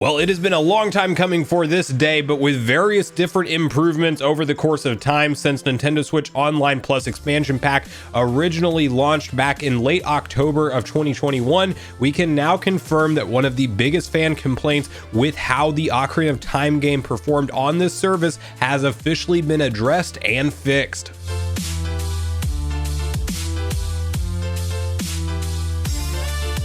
Well, it has been a long time coming for this day, but with various different improvements over the course of time since Nintendo Switch Online Plus expansion pack originally launched back in late October of 2021, we can now confirm that one of the biggest fan complaints with how the Ocarina of Time game performed on this service has officially been addressed and fixed.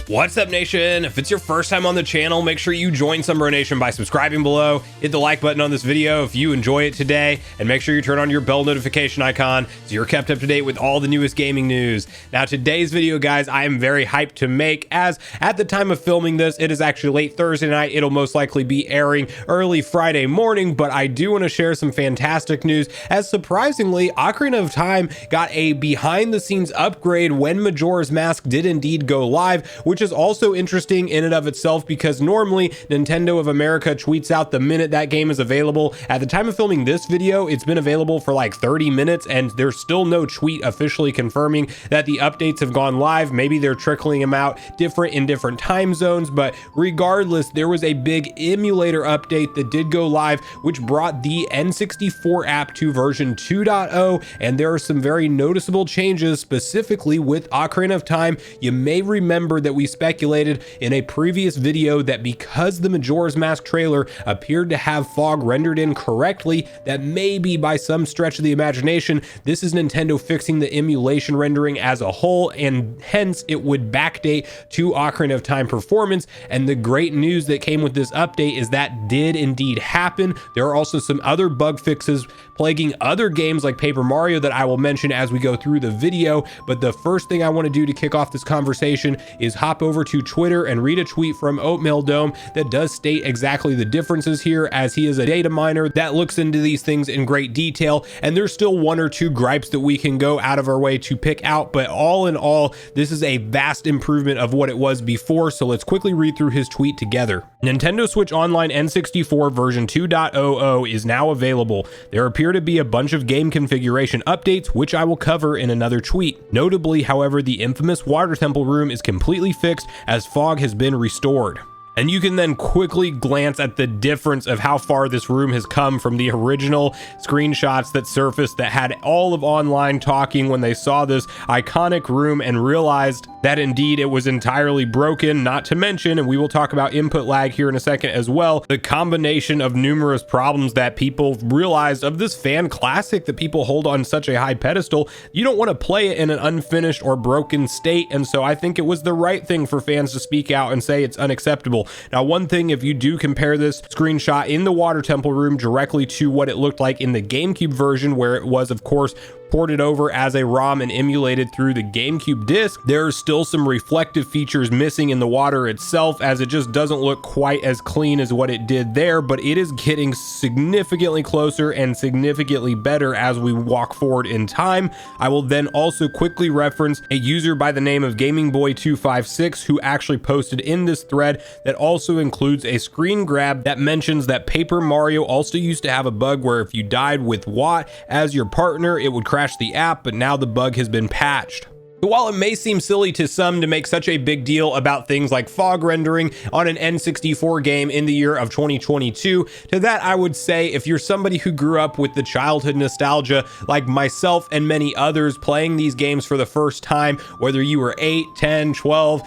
What's up, Nation? If it's your first time on the channel, make sure you join Sunbro Nation by subscribing below, hit the like button on this video if you enjoy it today, and make sure you turn on your bell notification icon so you're kept up to date with all the newest gaming news. Now, today's video, guys, I am very hyped to make, as at the time of filming this, it is actually late Thursday night. It'll most likely be airing early Friday morning, but I do want to share some fantastic news, as surprisingly, Ocarina of Time got a behind-the-scenes upgrade when Majora's Mask did indeed go live, which is also interesting in and of itself because normally Nintendo of America tweets out the minute that game is available. At the time of filming this video, it's been available for like 30 minutes and there's still no tweet officially confirming that the updates have gone live. Maybe they're trickling them out in different time zones, but regardless, there was a big emulator update that did go live, which brought the N64 app to version 2.0, and there are some very noticeable changes specifically with Ocarina of Time. You may remember that we speculated in a previous video that because the Majora's Mask trailer appeared to have fog rendered in correctly, that maybe by some stretch of the imagination, this is Nintendo fixing the emulation rendering as a whole, and hence it would backdate to Ocarina of Time performance. And the great news that came with this update is that did indeed happen. There are also some other bug fixes plaguing other games like Paper Mario that I will mention as we go through the video, but the first thing I want to do to kick off this conversation is hop over to Twitter and read a tweet from Oatmeal Dome that does state exactly the differences here, as he is a data miner that looks into these things in great detail, and there's still one or two gripes that we can go out of our way to pick out, but all in all, this is a vast improvement of what it was before. So let's quickly read through his tweet together. Nintendo Switch Online N64 version 2.00 is now available. There appear to be a bunch of game configuration updates, which I will cover in another tweet. Notably, however, the infamous water temple room is completely fixed as fog has been restored. And you can then quickly glance at the difference of how far this room has come from the original screenshots that surfaced that had all of online talking when they saw this iconic room and realized that indeed it was entirely broken, not to mention, and we will talk about input lag here in a second as well, the combination of numerous problems that people realized of this fan classic that people hold on such a high pedestal. You don't want to play it in an unfinished or broken state, and so I think it was the right thing for fans to speak out and say it's unacceptable. Now, one thing, if you do compare this screenshot in the water temple room directly to what it looked like in the GameCube version, where it was, of course, ported over as a ROM and emulated through the GameCube disc, there's still some reflective features missing in the water itself, as it just doesn't look quite as clean as what it did there, but it is getting significantly closer and significantly better as we walk forward in time. I will then also quickly reference a user by the name of GamingBoy256 who actually posted in this thread that also includes a screen grab that mentions that Paper Mario also used to have a bug where if you died with Watt as your partner, it would crash the app, but now the bug has been patched. So while it may seem silly to some to make such a big deal about things like fog rendering on an N64 game in the year of 2022, to that I would say if you're somebody who grew up with the childhood nostalgia like myself and many others playing these games for the first time, whether you were 8, 10, 12,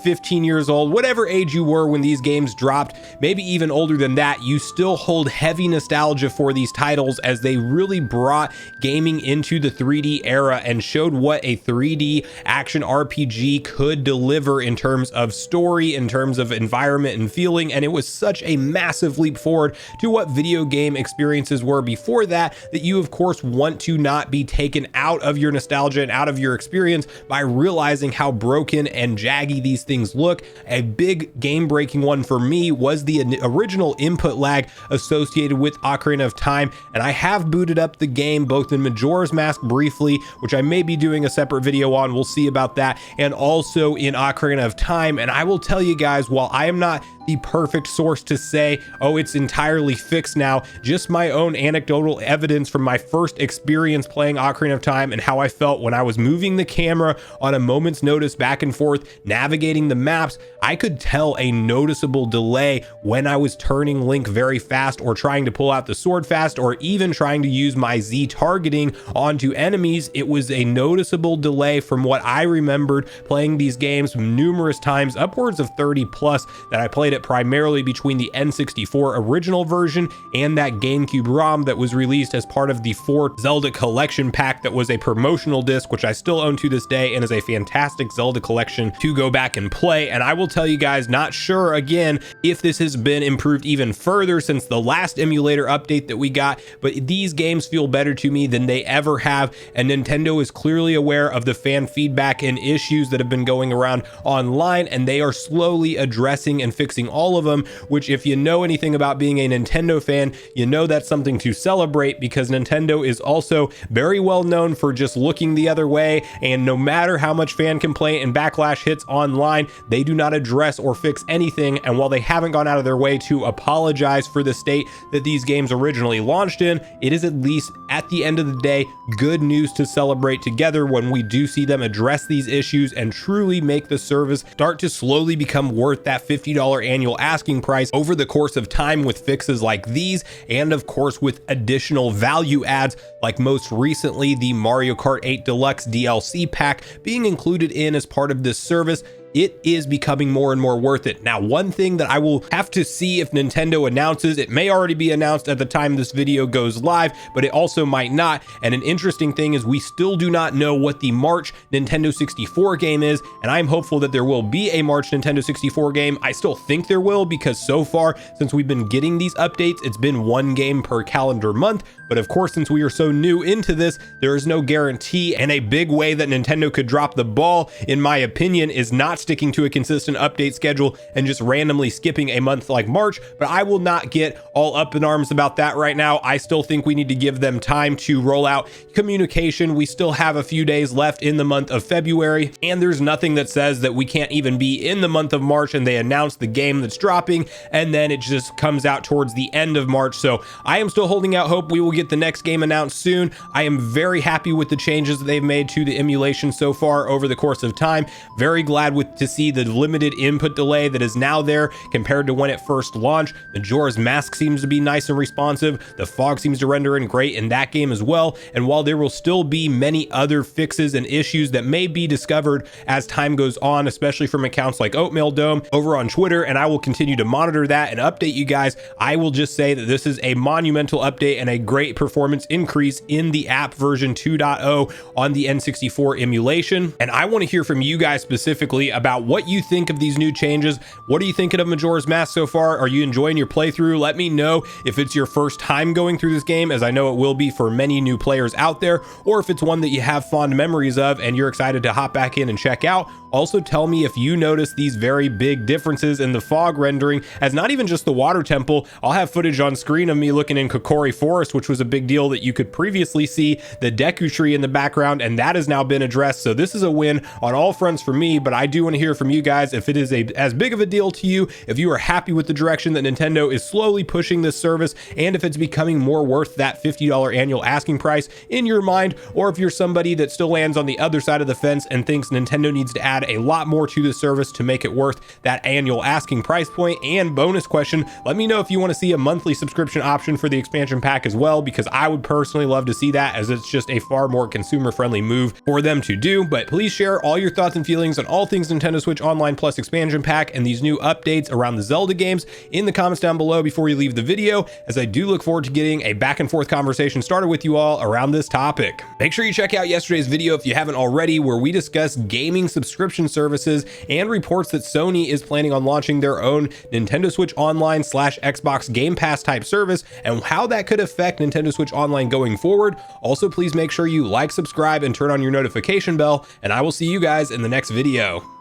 15 years old, whatever age you were when these games dropped, maybe even older than that, you still hold heavy nostalgia for these titles as they really brought gaming into the 3D era and showed what a 3D action RPG could deliver in terms of story, in terms of environment and feeling, and it was such a massive leap forward to what video game experiences were before that you of course want to not be taken out of your nostalgia and out of your experience by realizing how broken and jaggy these things look. A big game-breaking one for me was the original input lag associated with Ocarina of Time, and I have booted up the game both in Majora's Mask briefly, which I may be doing a separate video on on. We'll see about that. And also in Ocarina of Time. And I will tell you guys, while I am not the perfect source to say, oh, it's entirely fixed now, just my own anecdotal evidence from my first experience playing Ocarina of Time and how I felt when I was moving the camera on a moment's notice back and forth, navigating the maps, I could tell a noticeable delay when I was turning Link very fast or trying to pull out the sword fast or even trying to use my Z targeting onto enemies. It was a noticeable delay from what I remembered playing these games numerous times, upwards of 30 plus, that I played it primarily between the N64 original version and that GameCube ROM that was released as part of the 4 Zelda collection pack that was a promotional disc, which I still own to this day and is a fantastic Zelda collection to go back and play. And I will tell you guys, not sure again if this has been improved even further since the last emulator update that we got, but these games feel better to me than they ever have, and Nintendo is clearly aware of the fan feedback and issues that have been going around online, and they are slowly addressing and fixing all of them, which, if you know anything about being a Nintendo fan, you know that's something to celebrate, because Nintendo is also very well known for just looking the other way, and no matter how much fan complaint and backlash hits online, they do not address or fix anything. And while they haven't gone out of their way to apologize for the state that these games originally launched in, it is at least, at the end of the day, good news to celebrate together when we do see them address these issues and truly make the service start to slowly become worth that $50 annual asking price over the course of time, with fixes like these, and of course with additional value adds, like most recently the Mario Kart 8 Deluxe DLC pack being included in as part of this service. It is becoming more and more worth it. Now, one thing that I will have to see if Nintendo announces, it may already be announced at the time this video goes live, but it also might not. And an interesting thing is we still do not know what the March Nintendo 64 game is, and I'm hopeful that there will be a March Nintendo 64 game. I still think there will, because so far, since we've been getting these updates, it's been one game per calendar month. But of course, since we are so new into this, there is no guarantee, and a big way that Nintendo could drop the ball, in my opinion, is not sticking to a consistent update schedule and just randomly skipping a month like March. But I will not get all up in arms about that right now. I still think we need to give them time to roll out communication. We still have a few days left in the month of February, and there's nothing that says that we can't even be in the month of March and they announce the game that's dropping and then it just comes out towards the end of March. So I am still holding out hope we will get the next game announced soon. I am very happy with the changes that they've made to the emulation so far over the course of time. Very glad to see the limited input delay that is now there compared to when it first launched. Majora's Mask seems to be nice and responsive. The fog seems to render in great in that game as well. And while there will still be many other fixes and issues that may be discovered as time goes on, especially from accounts like Oatmeal Dome over on Twitter, and I will continue to monitor that and update you guys, I will just say that this is a monumental update and a great performance increase in the app version 2.0 on the N64 emulation. And I want to hear from you guys specifically about what you think of these new changes. What are you thinking of Majora's Mask so far? Are you enjoying your playthrough? Let me know if it's your first time going through this game, as I know it will be for many new players out there, or if it's one that you have fond memories of and you're excited to hop back in and check out. Also tell me if you notice these very big differences in the fog rendering, as not even just the water temple. I'll have footage on screen of me looking in Kokori Forest, which was a big deal that you could previously see the Deku tree in the background, and that has now been addressed. So this is a win on all fronts for me, but I do want to hear from you guys if it is as big of a deal to you, if you are happy with the direction that Nintendo is slowly pushing this service, and if it's becoming more worth that $50 annual asking price in your mind, or if you're somebody that still lands on the other side of the fence and thinks Nintendo needs to add a lot more to the service to make it worth that annual asking price point. And bonus question, let me know if you want to see a monthly subscription option for the expansion pack as well, because I would personally love to see that, as it's just a far more consumer friendly move for them to do. But please share all your thoughts and feelings on all things Nintendo Switch Online Plus expansion pack and these new updates around the Zelda games in the comments down below before you leave the video, as I do look forward to getting a back and forth conversation started with you all around this topic. Make sure you check out yesterday's video if you haven't already, where we discuss gaming subscription services and reports that Sony is planning on launching their own Nintendo Switch Online / Xbox Game Pass type service, and how that could affect Nintendo Switch Online going forward. Also, please make sure you like, subscribe, and turn on your notification bell, and I will see you guys in the next video.